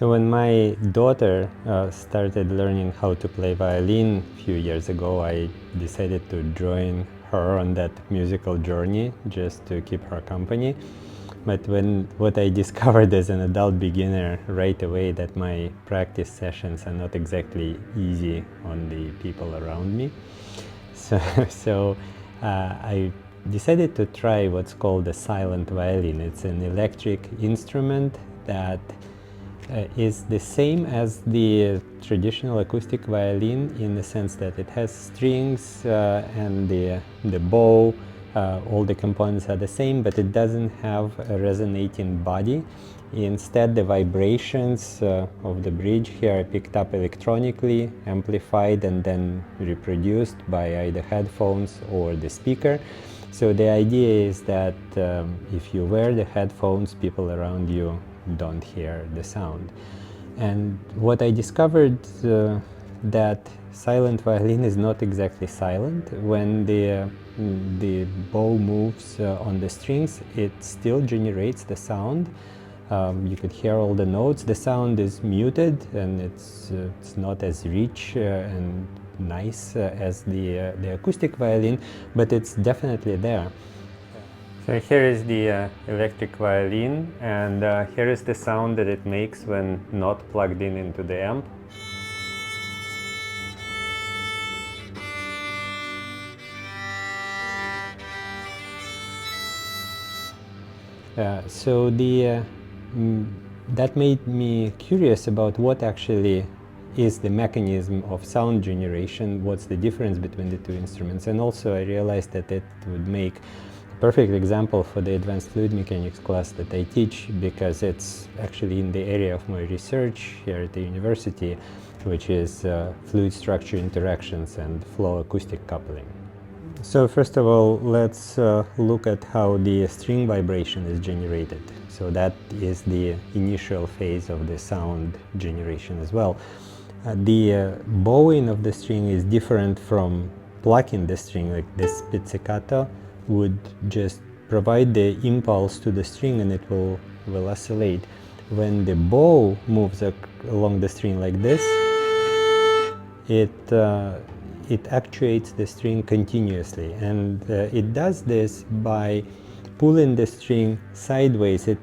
So when my daughter started learning how to play violin a few years ago, I decided to join her on that musical journey just to keep her company. But what I discovered as an adult beginner right away, that my practice sessions are not exactly easy on the people around me. So I decided to try what's called a silent violin. It's an electric instrument that is the same as the traditional acoustic violin in the sense that it has strings and the bow. All the components are the same, but it doesn't have a resonating body. Instead, the vibrations of the bridge here are picked up electronically, amplified, and then reproduced by either headphones or the speaker. So the idea is that if you wear the headphones, people around you don't hear the sound. And what I discovered that silent violin is not exactly silent. When the bow moves on the strings, it still generates the sound. You could hear all the notes. The sound is muted, and it's not as rich and nice as the acoustic violin, but it's definitely there. So here is the electric violin, and here is the sound that it makes when not plugged into the amp. So that made me curious about what actually is the mechanism of sound generation, what's the difference between the two instruments, and also I realized that it would make a perfect example for the advanced fluid mechanics class that I teach, because it's actually in the area of my research here at the university, which is fluid structure interactions and flow acoustic coupling. So first of all, let's look at how the string vibration is generated. So that is the initial phase of the sound generation as well. The bowing of the string is different from plucking the string. Like this pizzicato would just provide the impulse to the string and it will oscillate. When the bow moves along the string like this, it actuates the string continuously, and it does this by pulling the string sideways. It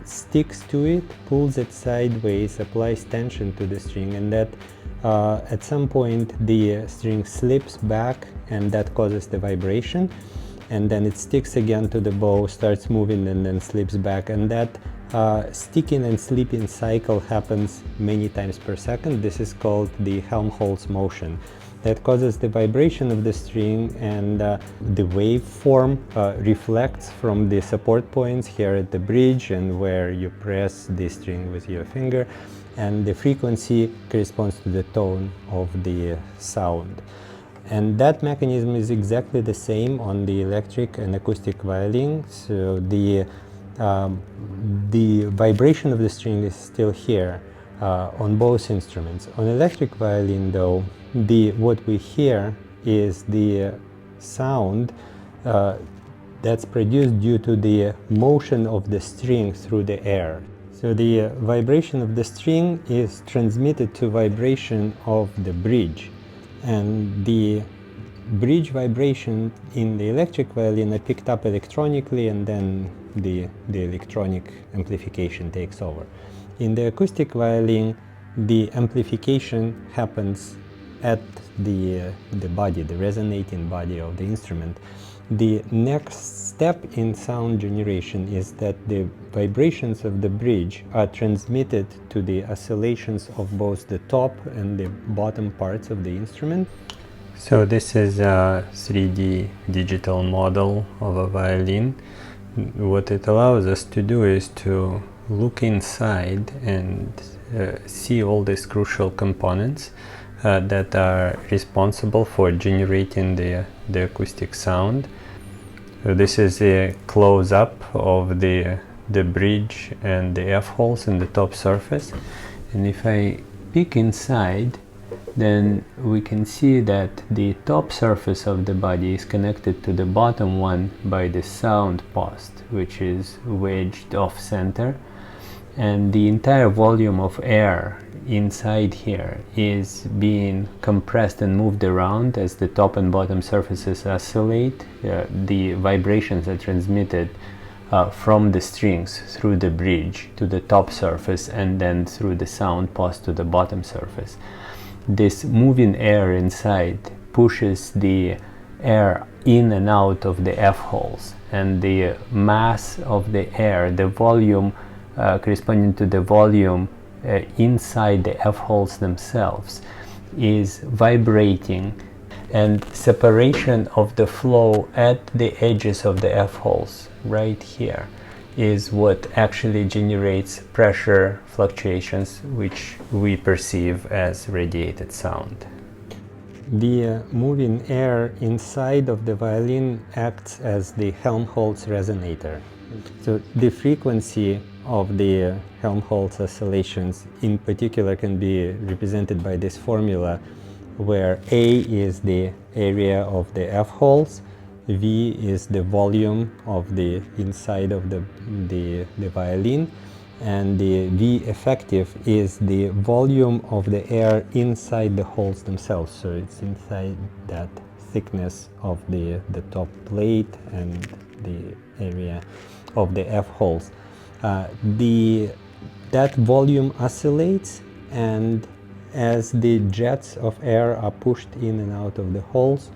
sticks to it, pulls it sideways, applies tension to the string, and that at some point the string slips back, and that causes the vibration, and then it sticks again to the bow, starts moving, and then slips back, and that sticking and slipping cycle happens many times per second. This is called the Helmholtz motion. That causes the vibration of the string, and the waveform reflects from the support points here at the bridge and where you press the string with your finger, and the frequency corresponds to the tone of the sound. And that mechanism is exactly the same on the electric and acoustic violin. So the vibration of the string is still here on both instruments. On electric violin, though, what we hear is the sound that's produced due to the motion of the string through the air. So the vibration of the string is transmitted to vibration of the bridge, and the bridge vibration in the electric violin are picked up electronically, and then the electronic amplification takes over. In the acoustic violin, the amplification happens at the body, the resonating body of the instrument. The next step in sound generation is that the vibrations of the bridge are transmitted to the oscillations of both the top and the bottom parts of the instrument. So this is a 3D digital model of a violin. What it allows us to do is to look inside and see all these crucial components that are responsible for generating the acoustic sound. So this is a close-up of the bridge and the F-holes in the top surface. And if I peek inside, then we can see that the top surface of the body is connected to the bottom one by the soundpost, which is wedged off center. and the entire volume of air inside here is being compressed and moved around as the top and bottom surfaces oscillate. The vibrations are transmitted from the strings through the bridge to the top surface and then through the soundpost to the bottom surface. This moving air inside pushes the air in and out of the F-holes, and the mass of the air, the volume corresponding to the volume inside the F-holes themselves, is vibrating, and separation of the flow at the edges of the F-holes right here is what actually generates pressure fluctuations, which we perceive as radiated sound. The moving air inside of the violin acts as the Helmholtz resonator. So the frequency of the Helmholtz oscillations in particular can be represented by this formula, where A is the area of the F-holes, V is the volume of the inside of the violin, and the V effective is the volume of the air inside the holes themselves. So it's inside that thickness of the top plate and the area of the F-holes. That volume oscillates, and as the jets of air are pushed in and out of the holes,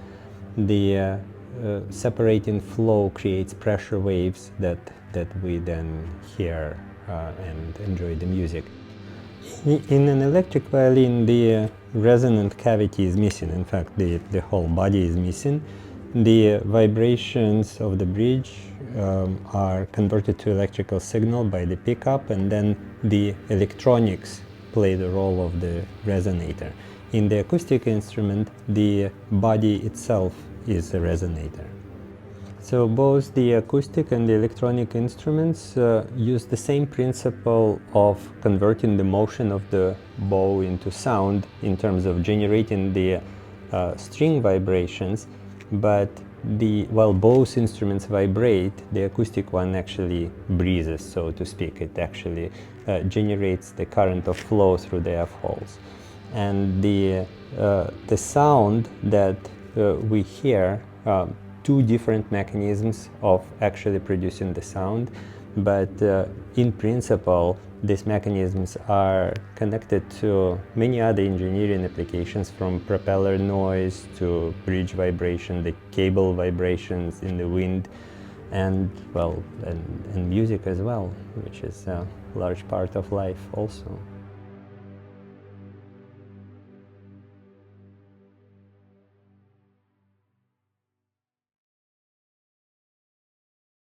the separating flow creates pressure waves that we then hear and enjoy the music. In an electric violin, the resonant cavity is missing. In fact, the whole body is missing. The vibrations of the bridge are converted to electrical signal by the pickup, and then the electronics play the role of the resonator. In the acoustic instrument, the body itself is a resonator. So both the acoustic and the electronic instruments use the same principle of converting the motion of the bow into sound in terms of generating the string vibrations, but while both instruments vibrate, the acoustic one actually breathes, so to speak. It actually generates the current of flow through the F-holes. And the sound that we hear, two different mechanisms of actually producing the sound, but in principle these mechanisms are connected to many other engineering applications, from propeller noise to bridge vibration, the cable vibrations in the wind, and music as well, which is a large part of life also.